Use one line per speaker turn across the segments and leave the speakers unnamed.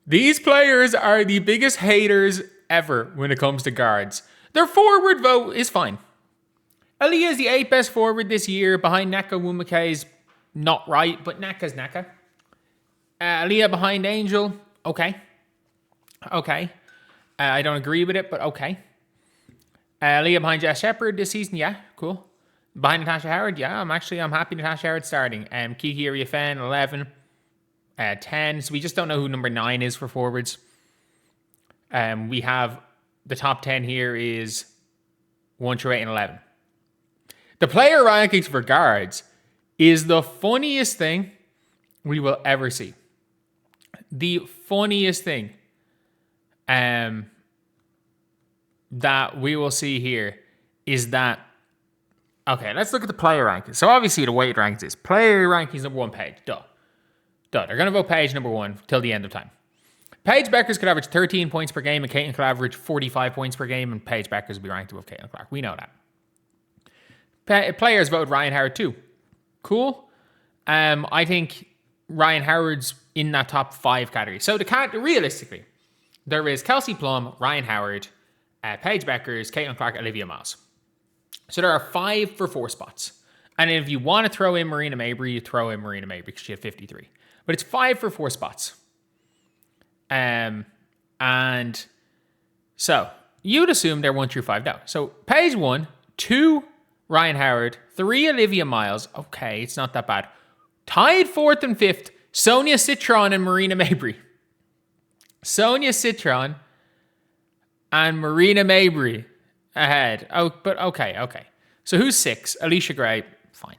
These players are the biggest haters ever when it comes to guards. Their forward vote is fine. Aaliyah is the 8th best forward this year. Behind Naka Wumake is not right, but Naka's Naka. Aaliyah behind Angel, okay. Okay. I don't agree with it, but okay. Aaliyah behind Jess Shepard this season, yeah, cool. Behind Natasha Howard, yeah, I'm happy Natasha Howard starting. Kiki Iriafen, 11. 10. So we just don't know who number 9 is for forwards. We have the top 10 here is 1 through 8 and 11. The player rankings for guards is the funniest thing we will ever see. The funniest thing that we will see here is that, okay, let's look at the player rankings. So obviously the weighted rankings is player rankings number 1 page. Duh. They're going to vote Paige number 1 till the end of time. Paige Bueckers could average 13 points per game and Caitlin could average 45 points per game, and Paige Bueckers will be ranked above Caitlin Clark. We know that. Players voted Ryan Howard too. Cool. I think Ryan Howard's in that top 5 category. So realistically, there is Kelsey Plum, Ryan Howard, Paige Bueckers, Caitlin Clark, Olivia Miles. So there are 5 for 4 spots. And if you want to throw in Marina Mabry, you throw in Marina Mabry because she had 53. But it's 5 for 4 spots. And so you'd assume they're 1 through 5 now. So Paige 1, 2 Ryan Howard, 3 Olivia Miles. Okay, it's not that bad. Tied 4th and 5th, Sonia Citron and Marina Mabry. Sonia Citron and Marina Mabry ahead. Oh, but okay. So who's 6? Alicia Gray. Fine.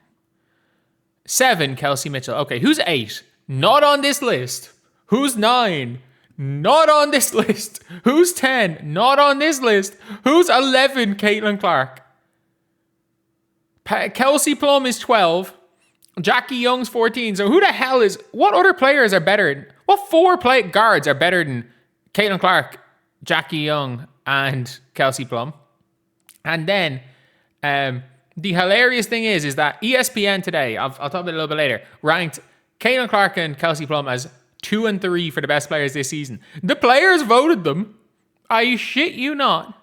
7, Kelsey Mitchell. Okay, who's 8? Not on this list. Who's 9? Not on this list. Who's 10? Not on this list. Who's 11? Caitlin Clark. Kelsey Plum is 12. Jackie Young's 14. So who the hell is... What other players are better? What 4 guards are better than Caitlin Clark, Jackie Young, and Kelsey Plum? And then... the hilarious thing is that ESPN today, I'll talk about it a little bit later, ranked Caitlin Clark and Kelsey Plum as 2 and 3 for the best players this season. The players voted them, I shit you not,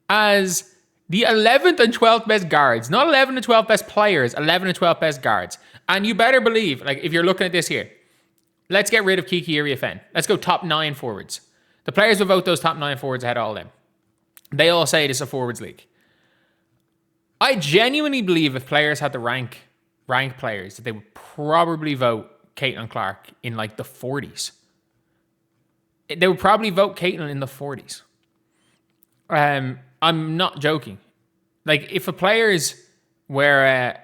as the 11th and 12th best guards. Not 11 and 12th best players, 11 and 12th best guards. And you better believe, like, if you're looking at this here, let's get rid of Kiki Iriafen. Let's go top 9 forwards. The players will vote those top 9 forwards ahead of all them. They all say this is a forwards league. I genuinely believe if players had to rank players, that they would probably vote Caitlin Clark in like the 40s. They would probably vote Caitlin in the 40s. I'm not joking. Like, if a players were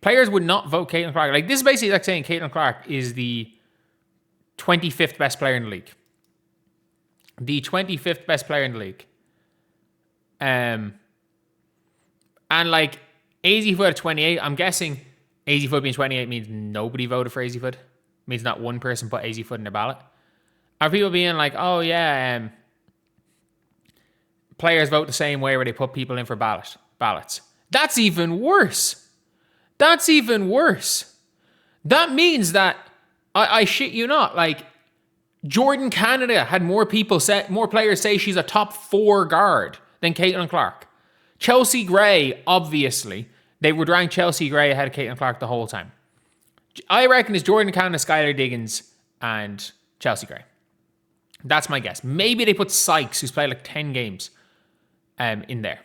players would not vote Caitlin Clark. Like, this is basically like saying Caitlin Clark is the 25th best player in the league. The 25th best player in the league. And like Easyfoot at 28, I'm guessing Easyfoot being 28 means nobody voted for Easyfoot. Means not one person put Easyfoot in their ballot. Are people being like, oh yeah, players vote the same way where they put people in for ballots? That's even worse. That means that I shit you not, like Jordan Canada had more players say she's a top 4 guard than Caitlin Clark. Chelsea Gray, obviously, they would rank Chelsea Gray ahead of Caitlin Clark the whole time. I reckon it's Jordan Canada, Skylar Diggins, and Chelsea Gray. That's my guess. Maybe they put Sykes, who's played like 10 games, in there.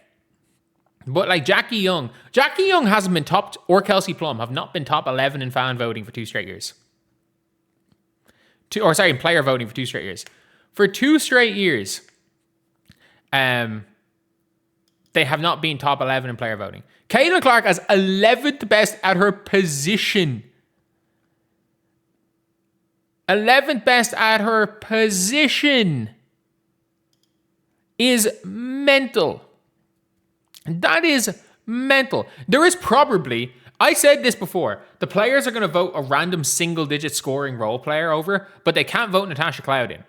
But like Jackie Young hasn't been topped, or Kelsey Plum have not been top 11 in fan voting for 2 straight years. In player voting for 2 straight years. For 2 straight years, they have not been top 11 in player voting. Caitlin Clark as 11th best at her position. 11th best at her position is mental. That is mental. There is probably, I said this before, the players are going to vote a random single-digit scoring role player over, but they can't vote Natasha Cloud in.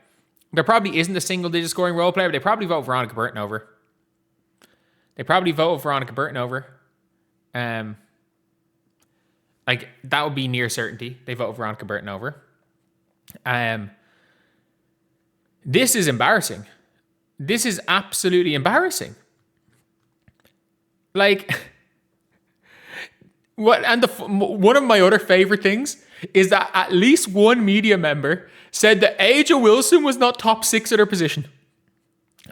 There probably isn't a single-digit scoring role player, but they probably vote Veronica Burton over. Like, that would be near certainty. They vote Veronica Burton over. This is embarrassing. This is absolutely embarrassing. Like, what? And one of my other favorite things is that at least one media member said that Angel Wilson was not top 6 at her position.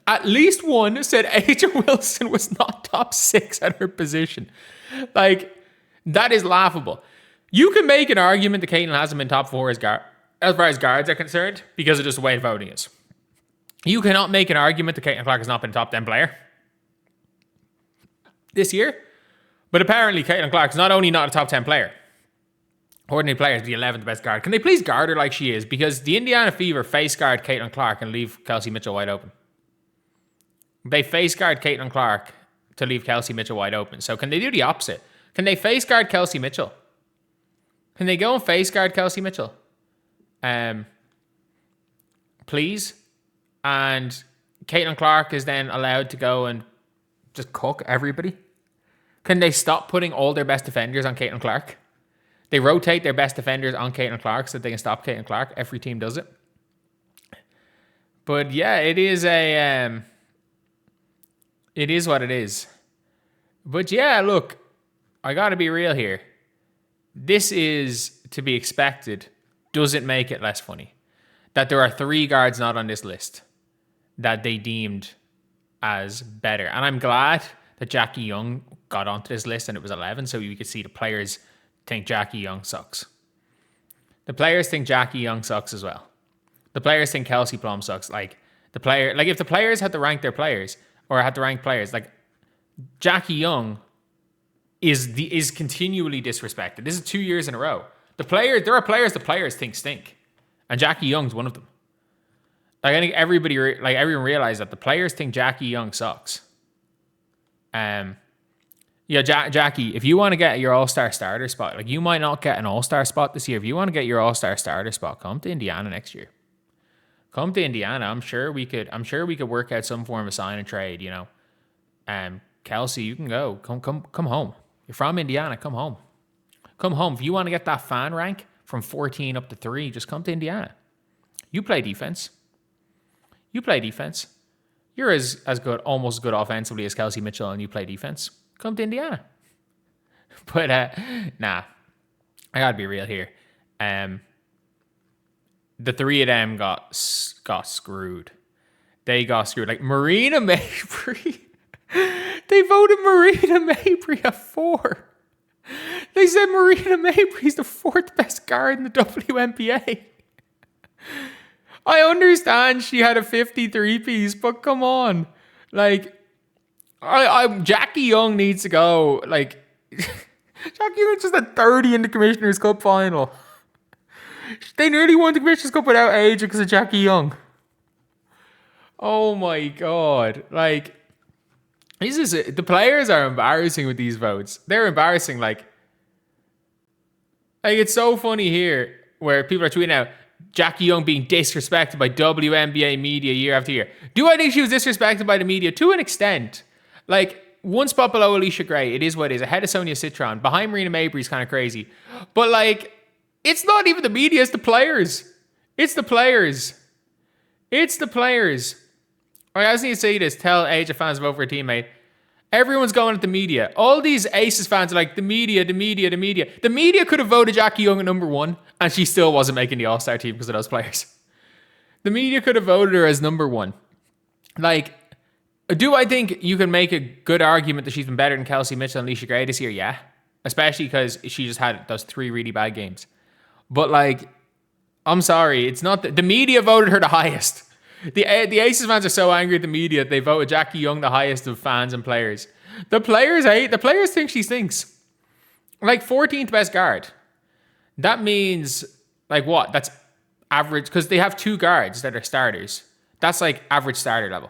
At least one said Angel Wilson was not top 6 at her position. Like, that is laughable. You can make an argument that Caitlin hasn't been top 4 as far as guards are concerned because of just the way the voting is. You cannot make an argument that Caitlin Clark has not been a top 10 player this year. But apparently Caitlin Clark is not only not a top 10 player, ordinary player is the 11th best guard. Can they please guard her like she is? Because the Indiana Fever face guard Caitlin Clark and leave Kelsey Mitchell wide open. They face guard Caitlin Clark to leave Kelsey Mitchell wide open. So can they do the opposite? Can they face guard Kelsey Mitchell? Can they go and face guard Kelsey Mitchell? Please? And Caitlin Clark is then allowed to go and just cook everybody? Can they stop putting all their best defenders on Caitlin Clark? They rotate their best defenders on Caitlin Clark so that they can stop Caitlin Clark. Every team does it. But yeah, it is it is what it is. But yeah, look, I gotta be real here. This is to be expected. Doesn't make it less funny that there are 3 guards not on this list that they deemed as better. And I'm glad that Jackie Young got onto this list and it was 11, so you could see the players think Jackie Young sucks. The players think Jackie Young sucks as well. The players think Kelsey Plum sucks. Like if the players had to rank their players or had to rank players, like Jackie Young is continually disrespected. This is 2 years in a row. There are players the players think stink, and Jackie Young's one of them. Like I think everyone realized that the players think Jackie Young sucks. Yeah, Jackie, if you want to get your All-Star starter spot, like you might not get an All-Star spot this year. If you want to get your All-Star starter spot, come to Indiana next year. Come to Indiana. I'm sure we could work out some form of sign and trade, you know. Kelsey, you can go. Come home. You're from Indiana, come home. Come home. If you want to get that fan rank from 14 up to 3, just come to Indiana. You play defense. You're as good, almost as good offensively as Kelsey Mitchell, and you play defense. Come to Indiana. But nah, I gotta be real here. The 3 of them got screwed. They got screwed. Like Marina Mabry, they voted Marina Mabry a 4. They said Marina Mabry's the 4th best guard in the WNBA. I understand she had a 53 piece, but come on. Like, Jackie Young needs to go. Like, Jackie Young's just a 30 in the Commissioner's Cup final. They nearly won the Commissioner's Cup without age because of Jackie Young. Oh my God. Like, the players are embarrassing with these votes. They're embarrassing. Like it's so funny here where people are tweeting out Jackie Young being disrespected by WNBA media year after year. Do I think she was disrespected by the media? To an extent. Like, one spot below Alicia Gray. It is what it is. Ahead of Sonia Citron. Behind Marina Mabry is kind of crazy. But, like, it's not even the media. It's the players. I just need to say this. Tell Asia fans to vote for a teammate. Everyone's going at the media. All these Aces fans are like, the media. The media could have voted Jackie Young at number 1, and she still wasn't making the All-Star team because of those players. The media could have voted her as number 1. Like, do I think you can make a good argument that she's been better than Kelsey Mitchell and Alicia Gray this year? Yeah. Especially because she just had those 3 really bad games. But, like, I'm sorry. It's not... The media voted her the highest. The Aces fans are so angry at the media they voted Jackie Young the highest of fans and players. The players think she stinks. Like 14th best guard. That means like what? That's average because they have 2 guards that are starters. That's like average starter level.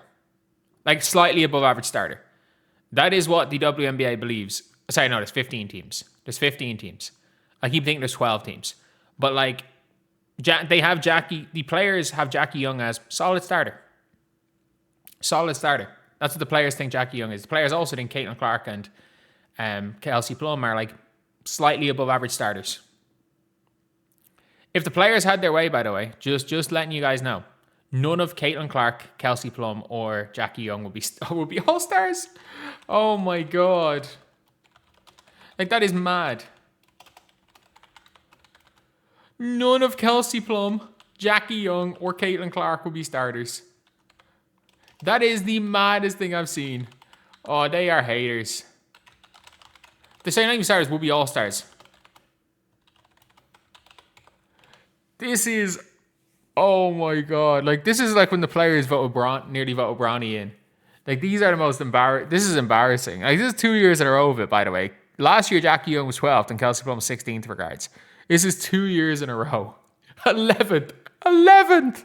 Like slightly above average starter. That is what the WNBA believes. Sorry, no, there's 15 teams. I keep thinking there's 12 teams. But like the players have Jackie Young as solid starter. That's what the players think Jackie Young is. The players also think Caitlin Clark and Kelsey Plum are like slightly above average starters. If the players had their way, by the way, just letting you guys know, None of Caitlin Clark, Kelsey Plum, or Jackie Young will be all-stars. Oh my god. Like, that is mad. None of Kelsey Plum, Jackie Young, or Caitlin Clark will be starters. That is the maddest thing I've seen. Oh, they are haters. The saying 90 stars will be all-stars. This is... Oh my god. Like, this is like when the players nearly voted Bronny in. Like, these are the most embarrassing. This is embarrassing. Like, this is 2 years in a row of it, by the way. Last year, Jackie Young was 12th and Kelsey Plum was 16th for guards. This is 2 years in a row. 11th. 11th!